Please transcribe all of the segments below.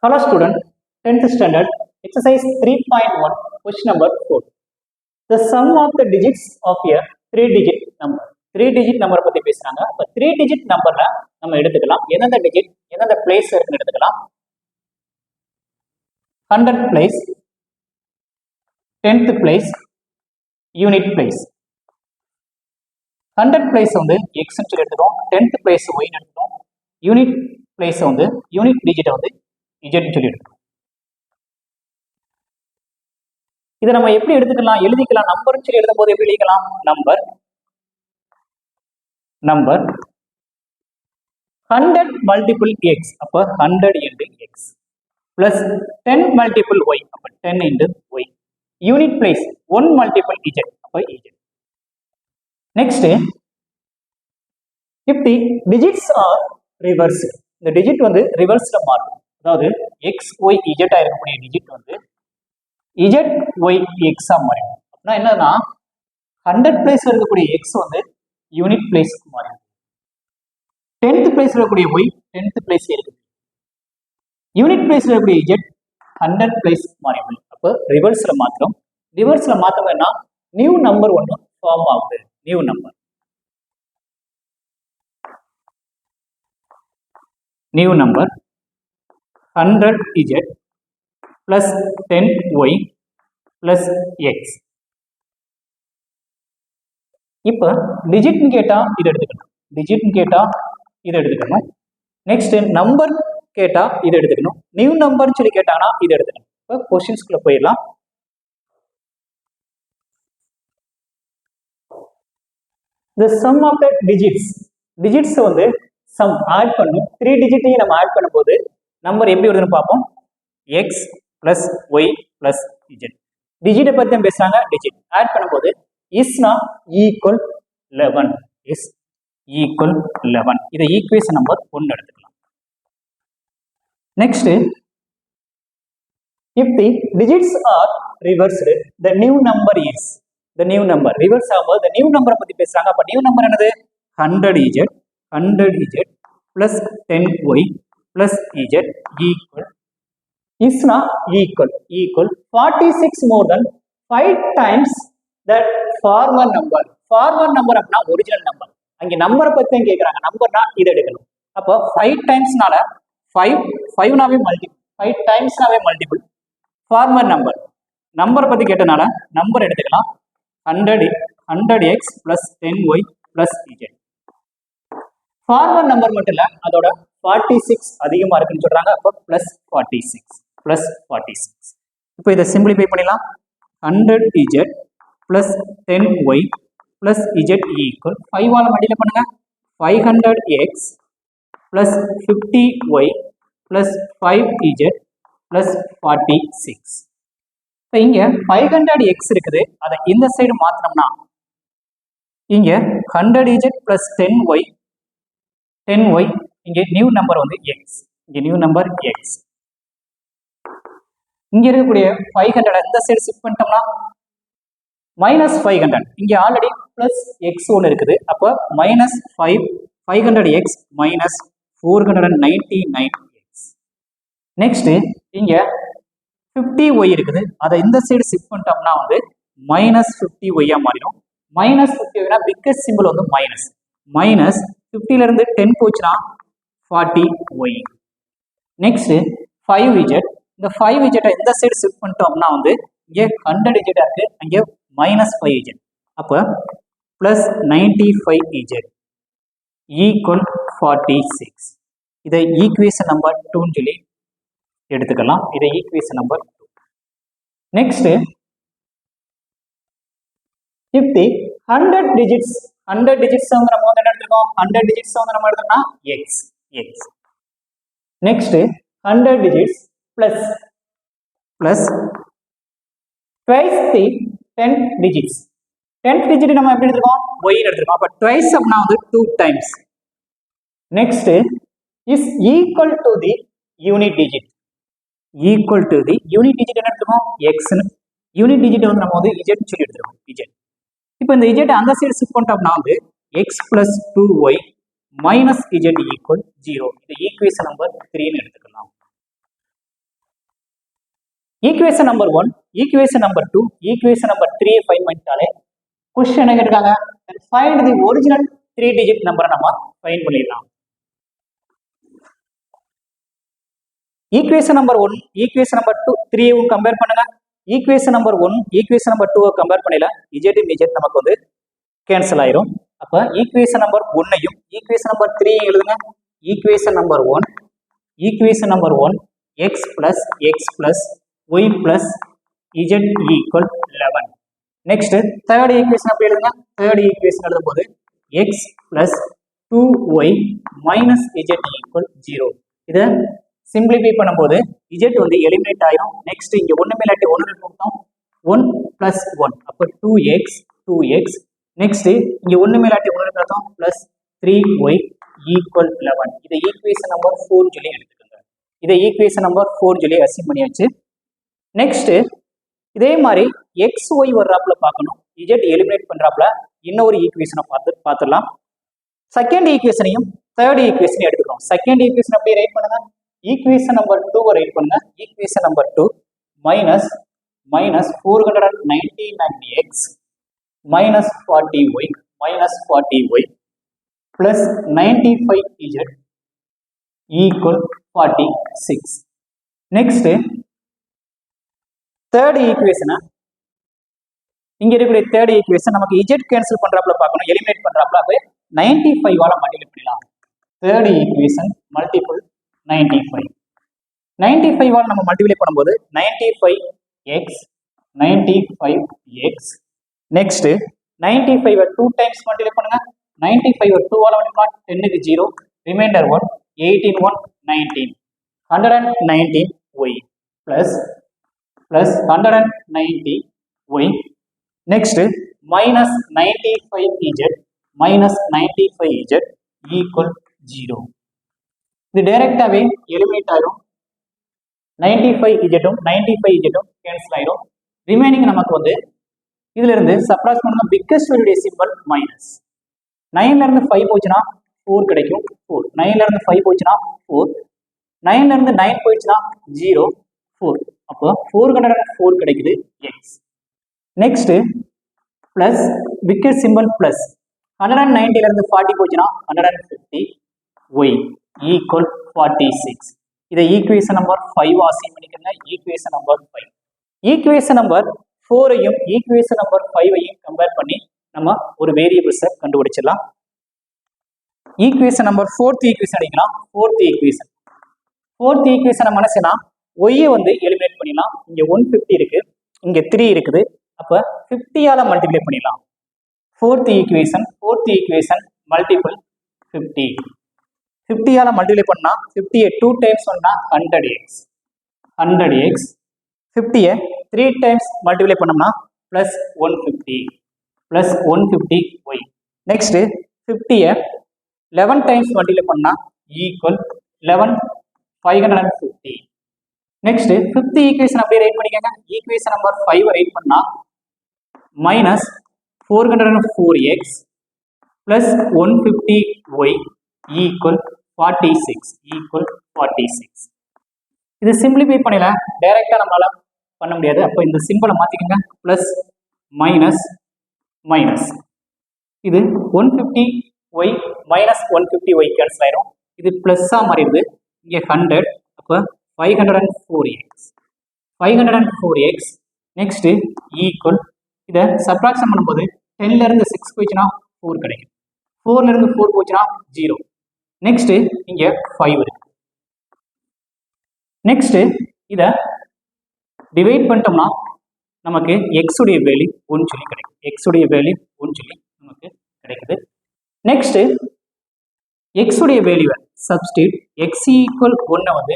Hello student, 10th standard, exercise 3.1, question number 4. The sum of the digits of a 3-digit number. 3-digit number பத்தி பேசுறாங்க. அப்ப 3-digit numberல நம்ம எடுத்துக்கலாம். எந்தெந்த digit, எந்தெந்த place இருக்குன்னு எடுத்துக்கலாம். 100th place, 10th place, unit place. 100th place வந்து x ன்னு சொல்லி எடுத்துக்கிறோம். 10th place y ன்னு எடுத்துக்கிறோம். unit place வந்து unit digit வந்து z ன்னு சொல்லி எடுத்துக்கிறோம். இதை நம்ம எப்படி எடுத்துக்கலாம், எழுதிக்கலாம். நம்பர்னு சொல்லி எழுதும் போது எப்படி எழுதிக்கலாம், நம்பர் 100 மல்டிபிள் x, அப்ப 100 into x plus 10 multiple y, அப்ப 10 into y. Unit place 1 multiple z, அப்ப z. Next, if the digits are reversed, இந்த டிஜிட் வந்து ரிவர்ஸ்ல மாறும். அதாவது x y z ஆ இருக்கக்கூடிய டிஜிட் வந்து z y x ஆ மாறும். அப்படின்னா என்னன்னா 100 பிளேஸ்ல இருக்கக்கூடிய x வந்து யூனிட் பிளேஸ்க்கு மாறும். 10th பிளேஸ்ல இருக்கக்கூடிய y 10th பிளேஸ்ல இருக்கு. யூனிட் பிளேஸ்ல இருக்கக்கூடிய z 100 பிளேஸ் மாறும். அப்ப ரிவர்ஸ்ல மாத்திரம். ரிவர்ஸ்ல மாத்தம்னா நியூ நம்பர் ஒன்னு ஃபார்ம் ஆகுது. New number 100 z plus 10 y plus x. இப்ப டிஜிட்னு கேட்டா இதை எடுத்துக்கணும். டிஜிட்னு கேட்டா இதை எடுத்துக்கணும். நெக்ஸ்ட் நம்பர் கேட்டா இதை எடுத்துக்கணும். நியூ நம்பர்னு சொல்லி கேட்டாங்கன்னா இதை எடுத்துக்கணும். இப்போ கொஸ்டின்ஸ்குள்ள போயிடலாம். The sum of the digits, digits வந்து சம் ஆட் பண்ணும். 3 டிஜிட்டையும் நம்ம ஆட் பண்ணும்போது நம்பர் எப்படி வருதுன்னு பார்ப்போம். x plus y plus z. டிஜிட்டை பத்தி தான் பேசுறாங்க. டிஜிட் ஆட் பண்ணும்போது இஸ்னா ஈக்குவல் 11, இஸ் ஈக்குவல் 11. இதை ஈக்குவேஷன் நம்பர் 1 எடுத்துக்கலாம். Next, if the digits are reversed, the new number is, the new number reverse ஆகும்போது the new number பத்தி பேசுறாங்க. அப்ப நியூ நம்பர் என்னது, 100z plus 10y plus z equal இஸ்னா equal 46 more than 5 times that former number. former number அப்படின்னா original number. அங்க நம்பரை பத்தி தான் கேட்கறாங்க. நம்பர்னா இதை எடுக்கணும். அப்போ 5 டைம்ஸ்னால 5 நாவே மல்டிபிள், 5 டைம்ஸ்னாவே மல்டிபிள். ஃபார்மர் நம்பர் பத்தி கேட்டனால நம்பர் எடுத்துக்கலாம். 100x plus 10y plus z. Former number மட்டும் இல்ல, அதோட 46 அதிகமா இருக்குன்னு சொல்றாங்க. அப்போ plus 46. இப்போ இதை சிம்பிளிஃபை பண்ணிடலாம். 100z plus 10y plus z equal 5 ஆல மல்டிப்ளை பண்ணுங்க. 500x plus 50y plus 5z plus 46. இப்போ இங்க 500x இருக்குது. அதை இந்த சைடு மாத்தினோம்னா இங்க 100z plus 10y இங்க நியூ நம்பர் வந்து x. இங்க நியூ நம்பர் x. இங்க இருக்கக்கூடிய 500 இந்த சைடு ஷிஃப்ட் பண்ணிட்டோம்னா மைனஸ் 500. இங்க ஆல்ரெடி பிளஸ் எக்ஸ் ஒன்று இருக்குது. அப்போ minus 500x minus 499x. Next இங்க 50y இருக்குது. அதை இந்த சைடு ஷிஃப்ட் பண்ணிட்டோம்னா வந்து மைனஸ் 50y மாறிடும். மைனஸ் 50 பிக்கஸ்ட் சிம்பிள் வந்து மைனஸ் 50ல இருந்து 10 போச்சுன்னா 40y. Next 5z. இந்த 5z இந்த சைடு ஷிஃப்ட் பண்ணிட்டோம்னா வந்து இங்கே 100z இருக்கு, அங்கே மைனஸ் 5z. அப்போ பிளஸ் 95z ஈக்குவல் 46. இதை ஈக்குவேஷன் நம்பர் 2 சொல்லி எடுத்துக்கலாம். இதை equation number 2. Next, if the 100 digits நம்ம வந்து என்ன எடுத்துக்கோம், 100 digits வந்து நம்ம எடுத்தோம்னா x. Next 100 digits plus twice the 10 digits. 10th digit நம்ம எப்படி எடுத்துக்கோம், y எடுத்துக்கோம். அப்ப twice அப்படினா வந்து 2 times. next is equal to the unit digit. unit digit என்ன எடுத்துக்கோம், x னு. unit digit வந்து நம்ம வந்து z னு சொல்லி எடுத்துக்கோம், z. இப்போ இந்த z அந்த சைடு ஷிஃப்ட் பண்ணிட்டோம்னா வந்து x plus 2y minus z equal 0. இந்த ஈக்குவேஷன் நம்பர் 3 னு எடுத்துக்கலாம். Equation number 1, equation number 2, equation number 3 find பண்ணிட்டாலே கொஸ்டின் என்ன கேட்டிருக்காங்க, ஃபைண்ட் தி ஒரிஜினல் 3 டிஜிட் நம்பரை நம்ம ஃபைண்ட் பண்ணிடலாம். Equation number 1, equation number 2, 3 compare பண்ணுங்க. Equation number 1, equation number 2 compare பண்ணல இஜெட் இஜெட் நமக்கு வந்து கேன்சல் ஆயிரும். அப்ப ஈக்குவேஷன் நம்பர் 1ஐயும் ஈக்குவேஷன் நம்பர் 3 எழுதுங்க. Equation number 1, equation number 1 x plus x plus y plus z equal 11. Next third equation அப்படி எழுதுங்க. தேர்ட் ஈக்குவேஷன் எழுதும் போது x plus 2y minus z equal 0. இதை சிம்பிளிஃபை பண்ணும்போது z வந்து எலிமினேட் ஆயிரும். நெக்ஸ்ட் இங்க ஒண்ணுமே இல்லாட்டி ஒன்று கொடுத்தோம் 1 plus 1 அப்போ 2x. நெக்ஸ்ட் இங்க ஒண்ணுமே இல்லாட்டி ஒன்று கொடுத்தோம் plus 3y equal 11. இதை ஈக்குவேஷன் நம்பர் 4 சொல்லி எடுத்துக்கோங்க. இதை ஈக்குவேஷன் நம்பர் 4 சொல்லி அசைன் பண்ணியாச்சு. நெக்ஸ்ட் இதே மாதிரி எக்ஸ் ஒய் வர்றாப்புல பார்க்கணும், இஜெட் எலிமினேட் பண்றாப்புல இன்னொரு ஈக்குவேஷனை பார்த்துடலாம். செகண்ட் ஈக்குவேஷனையும் தேர்ட் ஈக்குவேஷனையும் எடுத்துக்கிறோம். செகண்ட் ஈக்குவேஷன் அப்படியே ரைட் பண்ணுங்க. ஈக்குவேஷன் நம்பர் 2 ரைட் பண்ணுங்க. Equation number 2 minus 499x minus 40y plus 95z equal 46. Next third ஈக்குவேஷனை இங்க இருக்கக்கூடிய தேர்ட் ஈக்குவேஷன் நமக்கு இஜெட் கேன்சல் பண்றாப்புல பார்க்கணும், எலிமினேட் பண்றாப்புல அப்ப 95 ஆல மல்டிப்ளை பண்ணலாம். தேர்ட் ஈக்குவேஷன் மல்டிபிள் 95 ஆல் நம்ம மல்டிப்ளை பண்ணும்போது 95x நெக்ஸ்ட் 95 2 டைம்ஸ் மல்டிப்ளை பண்ணுங்க. 95 2 ஆல மல்டிப்ளை 10 க்கு 0 reminder 1 18 1 19 119y plus 190y next minus 95z equal 0. இது டைரக்டாவே எலிமினேட் ஆயிரும். 95z 95z கேன்சல் ஆயிரும். ரிமைனிங் நமக்கு வந்து இதுல இருந்து சப்ட்ராக்ட் பண்ணனும். Biggest value symbol minus. 9ல இருந்து 5 போச்சுனா 4 கிடைக்கும் 4. 9ல இருந்து 5 போச்சுனா 4. 9ல இருந்து 9 போச்சுனா 0 4. அப்போ 404 கிடைக்குது x. Next plus biggest symbol plus 190ல இருந்து 40 போச்சுனா 150 y equal 46. இதை ஈக்குவேஷன் நம்பர் 5 அசைன் பண்ணிக்கங்க. Equation number 5. ஈக்குவேஷன் நம்பர் 4ஐயும் ஈக்குவேஷன் நம்பர் 5ஐயும் கம்பேர் பண்ணி நம்ம ஒரு வேரியபிள்ஸை கண்டுபிடிச்சிடலாம். ஈக்குவேஷன் நம்பர் 4th ஈக்குவேஷன் அடிக்கலாம். 4th ஈக்குவேஷன் மனசுனா ஒய்யை வந்து எலிமினேட் பண்ணிடலாம். இங்க 150 இருக்கு, இங்க 3 இருக்குது. அப்ப 50 ஆல மல்டிப்ளை பண்ணிடலாம். 4th equation multiple 50. 50 ஆல மல்டிப்ளை பண்ணா 50யை 2 டைம்ஸ் பண்ணா 100x 50யை 3 டைம்ஸ் மல்டிப்ளை பண்ணோம்னா பிளஸ் 150y. நெக்ஸ்ட் 50யை 11 டைம்ஸ் மல்டிப்ளை பண்ணா ஈக்குவல் 11 550. நெக்ஸ்ட் 5th ஈக்குவேஷன் அப்படியே ரைட் பண்ணிக்கங்க. ஈக்குவேஷன் நம்பர் 5 ரைட் பண்ணா minus 404x plus 150y equal 46. இது சிம்பிளிஃபை பண்ணல, டைரக்டா நம்மளால பண்ண முடியாது. அப்போ இந்த சிம்பிளை மாத்திக்கங்க. பிளஸ் மைனஸ் இது 150y minus 150y கேன்சல் ஆயிரும். இது பிளஸ்ஸா மாறிடுது. இங்க 100 அப்போ 504x நெக்ஸ்ட் ஈக்குவல் இதை சப்ட்ராக்ஷன் பண்ணும்போது 10ல இருந்து 6 போச்சுன்னா 4 கிடைக்கும். 4ல இருந்து 4 போச்சுன்னா 0. நெக்ஸ்ட் இங்க 5 இருக்கு. நெக்ஸ்ட் இதை டிவைட் பண்ணிட்டோம்னா நமக்கு x உடைய வேல்யூ 1 சொல்லி கிடைக்கும். x உடைய வேல்யூ 1 சொல்லி நமக்கு கிடைக்குது. நெக்ஸ்ட் x உடைய வேல்யூவை சப்ஸ்டிட் x ஈக்குவல் 1 வந்து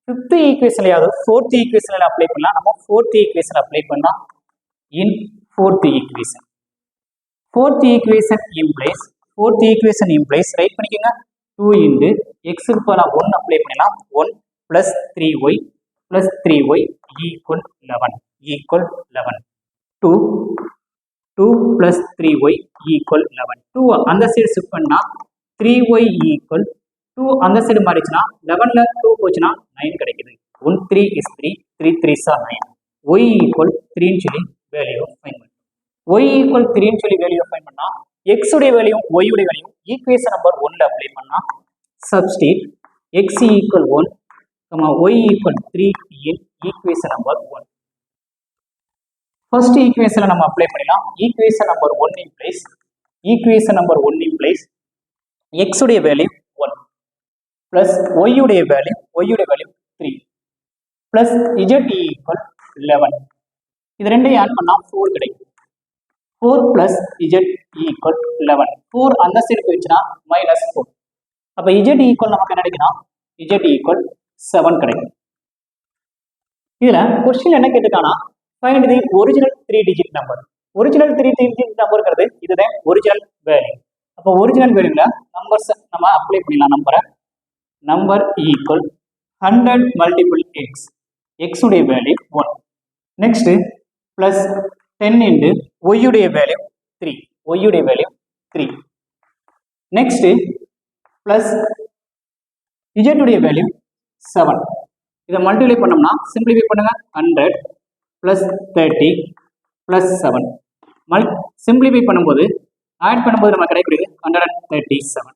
5th ஈக்குவேஷன்லயாவது 4th ஈக்குவேஷன்ல அப்ளை பண்ணலாம். நம்ம 4th ஈக்குவேஷன் அப்ளை பண்ணா இன் 4th ஈக்குவேஷன் இம்ப்ளைஸ் ரைட் பண்ணிக்கோங்க. 2 into x க்கு பதிலா 1 அப்ளை பண்ணலாம். 1 plus 3y equal 11 2 plus 3y equal 11. 2 அந்த சைடு ஷிஃப்ட் பண்ணா 3y equal 2 அந்த சைடு மாறிச்சுனா 11ல 2 போச்சுனா 9 கிடைக்குது. 1 3 is 3 3 3s are 9. Y equal 3 ன்னு சொல்லி வேல்யூ ஃபைண்ட் பண்ணணும். Y equal 3 ன்னு சொல்லி வேல்யூ ஃபைண்ட் பண்ணா x உடைய வேல்யூ y உடைய வேல்யூ ஈக்குவேஷன் நம்பர் 1ல அப்ளை பண்ணா substitute x equal 1, y equal 3 in equation number 1. First ஈக்குவேஷனை நம்ம அப்ளை பண்ணிடலாம். Equation number 1 in place x உடைய வேல்யூ 1 பிளஸ் y உடைய வேல்யூ 3 பிளஸ் z equal 11. இது ரெண்டையும் ஆட் பண்ணா 4 கிடைக்கும். 4 பிளஸ் z equal 11. 4 அந்த சைடு போயிடுச்சுன்னா மைனஸ் 4. அப்ப z equal நமக்கு என்ன கிடைக்குன்னா z equal 7 கிடைக்கும். இதுல கொஸ்டின் என்ன கேட்டுக்கானா find the original 3 digit number. Original 3 digit நம்பர்ங்கிறது இதுதான் ஒரிஜினல் வேல்யூ. அப்போ ஒரிஜினல் வேல்யூல நம்பர்ஸ் நம்ம அப்ளை பண்ணிடலாம். Number equal 100 multiple X, X உடைய value 1. Next plus 10 into Y உடைய வேல்யூ 3, ஒய் உடைய வேல்யூ 3. நெக்ஸ்ட் பிளஸ் இஜெட் உடைய வேல்யூ 7. இதை மல்டிப்ளை பண்ணோம்னா சிம்பிளிஃபை பண்ணுங்க 100 பிளஸ் 30 பிளஸ் 7. சிம்பிளிஃபை பண்ணும்போது ஆட் பண்ணும்போது நம்ம கிடைக்கிறது 137.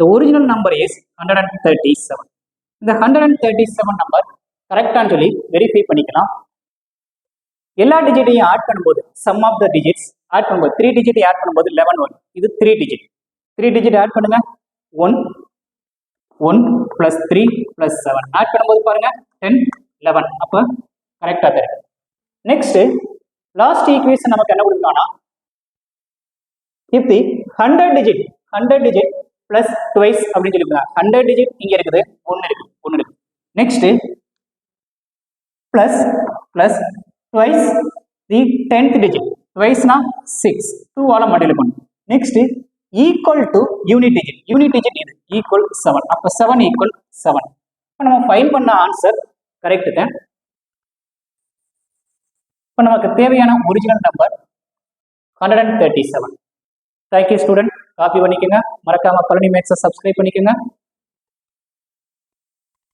The original number is 137. இந்த 137 நம்பர் கரெக்டான்னு சொல்லி வெரிஃபை பண்ணிக்கலாம். எல்லா டிஜிட்டையும் ஆட் பண்ணும்போது sum of the digits add பண்ணும்போது 3 டிஜிட் ஆட் பண்ணும்போது 11 வரும். இது 3 டிஜிட். 3 டிஜிட் ஆட் பண்ணுங்க 1 பிளஸ் 3 பிளஸ் 7 ஆட் பண்ணும்போது பாருங்க 10 11. அப்போ கரெக்டாக தான் இருக்கு. நெக்ஸ்ட் லாஸ்ட் ஈக்குவேஷன் நமக்கு என்ன கொடுத்தானா if the 100 digit plus twice அப்படின்னு சொல்லி 100 டிஜிட் இங்க இருக்குது 1 இருக்கு. Next plus twice the 10th digit, ட்வைஸ்னா 6, 2 ஆல மல்டிப்ளை பண்ணும். Next equal to unit digit இது ஈக்குவல் 7. அப்போ 7 ஈக்குவல் 7. இப்போ நம்ம ஃபைண்ட் பண்ண ஆன்சர் கரெக்ட் தான். இப்போ நமக்கு தேவையான original number 137. Thank you student. Copy பண்ணிக்கோங்க. மறக்காம பழனி மேக்ஸை சப்ஸ்கிரைப் பண்ணிக்கோங்க.